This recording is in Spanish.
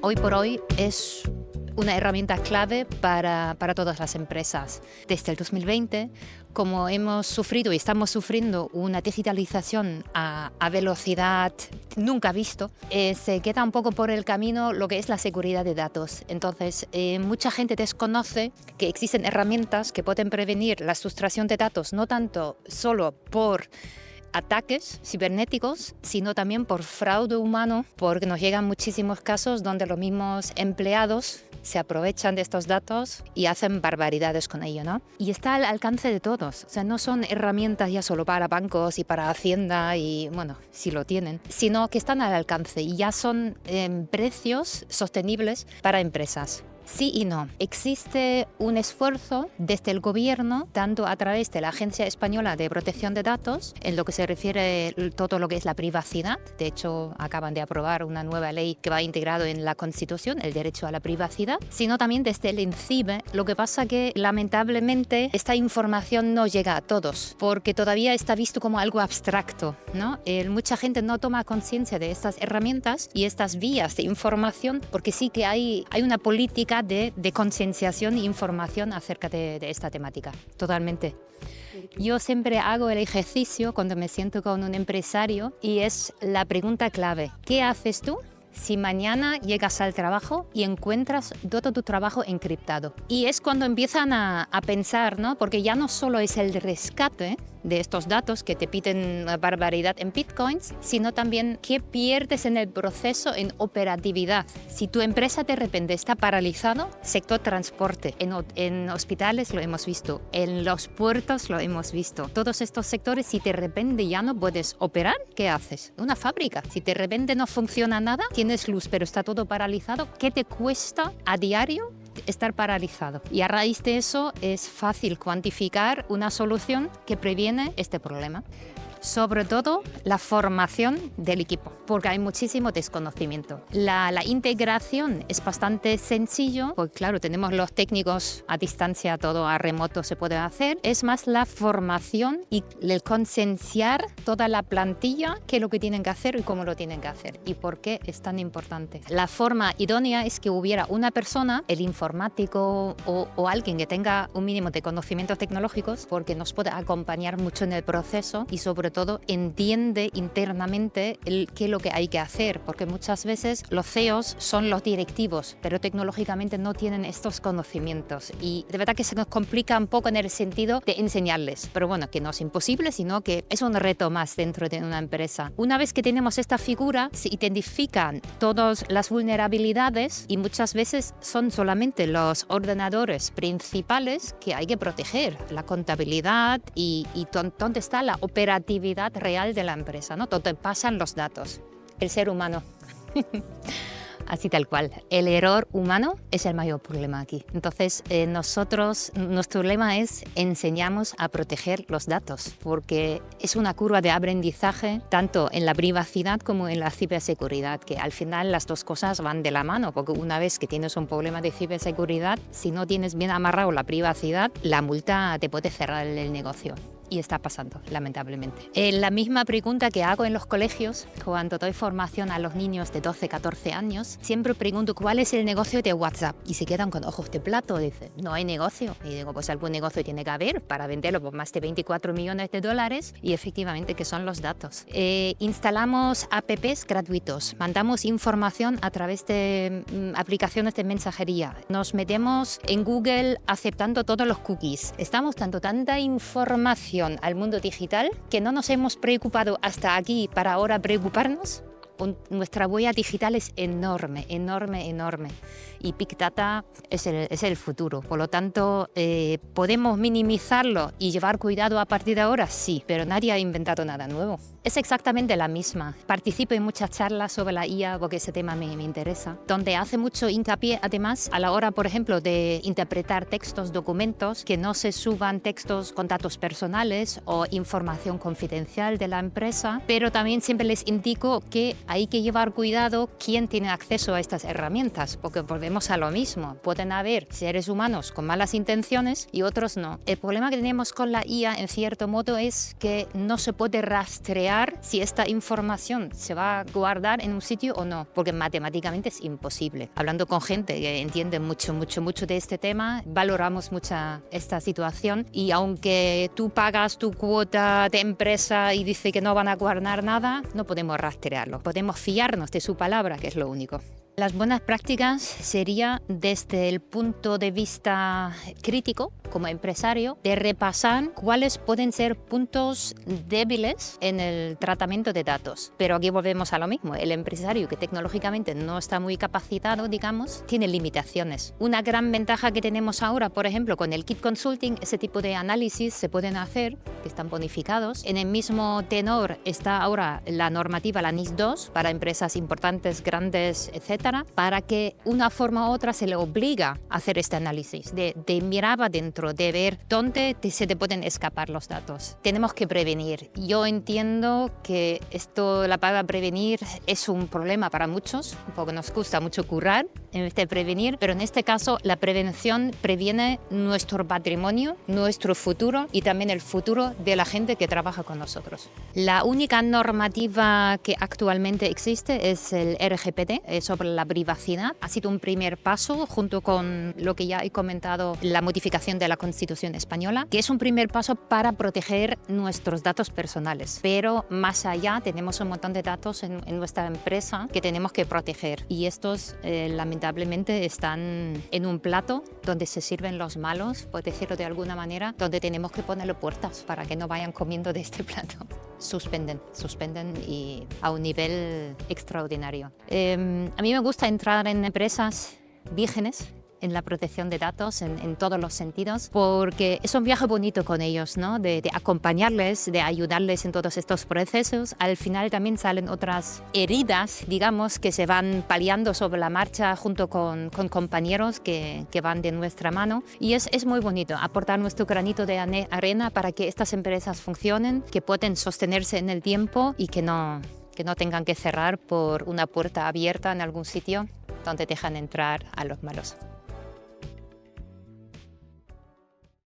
hoy por hoy es una herramienta clave para todas las empresas. Desde el 2020, como hemos sufrido y estamos sufriendo una digitalización a velocidad nunca visto, se queda un poco por el camino lo que es la seguridad de datos. Entonces, mucha gente desconoce que existen herramientas que pueden prevenir la sustracción de datos, no tanto solo por ataques cibernéticos, sino también por fraude humano, porque nos llegan muchísimos casos donde los mismos empleados se aprovechan de estos datos y hacen barbaridades con ello, ¿no? Y está al alcance de todos, o sea, no son herramientas ya solo para bancos y para Hacienda y, bueno, si lo tienen, sino que están al alcance y ya son precios sostenibles para empresas. Sí y no. Existe un esfuerzo desde el gobierno, tanto a través de la Agencia Española de Protección de Datos, en lo que se refiere todo lo que es la privacidad. De hecho, acaban de aprobar una nueva ley que va integrado en la Constitución, el derecho a la privacidad, sino también desde el INCIBE. Lo que pasa que, lamentablemente, esta información no llega a todos, porque todavía está visto como algo abstracto, ¿no? Mucha gente no toma conciencia de estas herramientas y estas vías de información, porque sí que hay una política de concienciación e información acerca de esta temática, totalmente. Yo siempre hago el ejercicio cuando me siento con un empresario y es la pregunta clave: ¿qué haces tú si mañana llegas al trabajo y encuentras todo tu trabajo encriptado? Y es cuando empiezan a pensar, ¿no? Porque ya no solo es el rescate de estos datos que te piden una barbaridad en bitcoins, sino también qué pierdes en el proceso en operatividad. Si tu empresa de repente está paralizado, sector transporte, en hospitales lo hemos visto, en los puertos lo hemos visto, todos estos sectores, si de repente ya no puedes operar, ¿qué haces? Una fábrica, si de repente no funciona nada, tienes luz pero está todo paralizado, ¿qué te cuesta a diario estar paralizado? Y a raíz de eso es fácil cuantificar una solución que previene este problema. Sobre todo la formación del equipo, porque hay muchísimo desconocimiento. La integración es bastante sencillo, porque claro, tenemos los técnicos a distancia, todo a remoto se puede hacer. Es más la formación y el concienciar toda la plantilla qué es lo que tienen que hacer y cómo lo tienen que hacer y por qué es tan importante. La forma idónea es que hubiera una persona, el informático o alguien que tenga un mínimo de conocimientos tecnológicos, porque nos puede acompañar mucho en el proceso y sobre todo entiende internamente qué es lo que hay que hacer, porque muchas veces los CEOs son los directivos, pero tecnológicamente no tienen estos conocimientos y de verdad que se nos complica un poco en el sentido de enseñarles, pero bueno, que no es imposible, sino que es un reto más dentro de una empresa. Una vez que tenemos esta figura, se identifican todas las vulnerabilidades y muchas veces son solamente los ordenadores principales que hay que proteger, la contabilidad y dónde está la operatividad real de la empresa, ¿no? Donde pasan los datos, el ser humano. Así tal cual. El error humano es el mayor problema aquí. Entonces, nuestro lema es enseñamos a proteger los datos, porque es una curva de aprendizaje tanto en la privacidad como en la ciberseguridad, que al final las dos cosas van de la mano, porque una vez que tienes un problema de ciberseguridad, si no tienes bien amarrado la privacidad, la multa te puede cerrar el negocio. Y está pasando, lamentablemente. La misma pregunta que hago en los colegios, cuando doy formación a los niños de 12, 14 años, siempre pregunto ¿cuál es el negocio de WhatsApp? Y se quedan con ojos de plato, dicen, no hay negocio. Y digo, pues algún negocio tiene que haber para venderlo por más de 24 millones de dólares y efectivamente que son los datos. Instalamos apps gratuitos, mandamos información a través de aplicaciones de mensajería, nos metemos en Google aceptando todos los cookies. Estamos dando tanta información al mundo digital que no nos hemos preocupado hasta aquí para ahora preocuparnos. Nuestra huella digital es enorme, enorme, enorme. Y Big Data es el futuro. Por lo tanto, ¿podemos minimizarlo y llevar cuidado a partir de ahora? Sí, pero nadie ha inventado nada nuevo. Es exactamente la misma. Participo en muchas charlas sobre la IA porque ese tema me interesa, donde hace mucho hincapié, además, a la hora, por ejemplo, de interpretar textos, documentos, que no se suban textos con datos personales o información confidencial de la empresa, pero también siempre les indico que hay que llevar cuidado quién tiene acceso a estas herramientas, porque volvemos a lo mismo. Pueden haber seres humanos con malas intenciones y otros no. El problema que tenemos con la IA, en cierto modo, es que no se puede rastrear si esta información se va a guardar en un sitio o no, porque matemáticamente es imposible. Hablando con gente que entiende mucho de este tema, valoramos mucho esta situación y aunque tú pagas tu cuota de empresa y dice que no van a guardar nada, no podemos rastrearlo. Podemos fiarnos de su palabra, que es lo único. Las buenas prácticas sería desde el punto de vista crítico, como empresario, de repasar cuáles pueden ser puntos débiles en el tratamiento de datos. Pero aquí volvemos a lo mismo. El empresario que tecnológicamente no está muy capacitado, digamos, tiene limitaciones. Una gran ventaja que tenemos ahora, por ejemplo, con el Kit Consulting, ese tipo de análisis se pueden hacer, que están bonificados. En el mismo tenor está ahora la normativa, la NIS 2, para empresas importantes, grandes, etc., para que una forma u otra se le obliga a hacer este análisis, de mirar adentro, de ver dónde se te pueden escapar los datos. Tenemos que prevenir. Yo entiendo que la palabra prevenir es un problema para muchos, porque nos gusta mucho curar en vez de prevenir, pero en este caso la prevención previene nuestro patrimonio, nuestro futuro y también el futuro de la gente que trabaja con nosotros. La única normativa que actualmente existe es el RGPD, sobre la privacidad. Ha sido un primer paso junto con lo que ya he comentado, la modificación de la Constitución española, que es un primer paso para proteger nuestros datos personales. Pero más allá tenemos un montón de datos en nuestra empresa que tenemos que proteger y estos lamentablemente están en un plato donde se sirven los malos, por decirlo de alguna manera, donde tenemos que ponerle puertas para que no vayan comiendo de este plato. Suspenden y a un nivel extraordinario. A mí me gusta entrar en empresas vírgenes en la protección de datos en todos los sentidos, porque es un viaje bonito con ellos, ¿no? De acompañarles, de ayudarles en todos estos procesos. Al final también salen otras heridas, digamos, que se van paliando sobre la marcha junto con compañeros que van de nuestra mano. Y es muy bonito aportar nuestro granito de arena para que estas empresas funcionen, que puedan sostenerse en el tiempo y que no tengan que cerrar por una puerta abierta en algún sitio donde dejan entrar a los malos.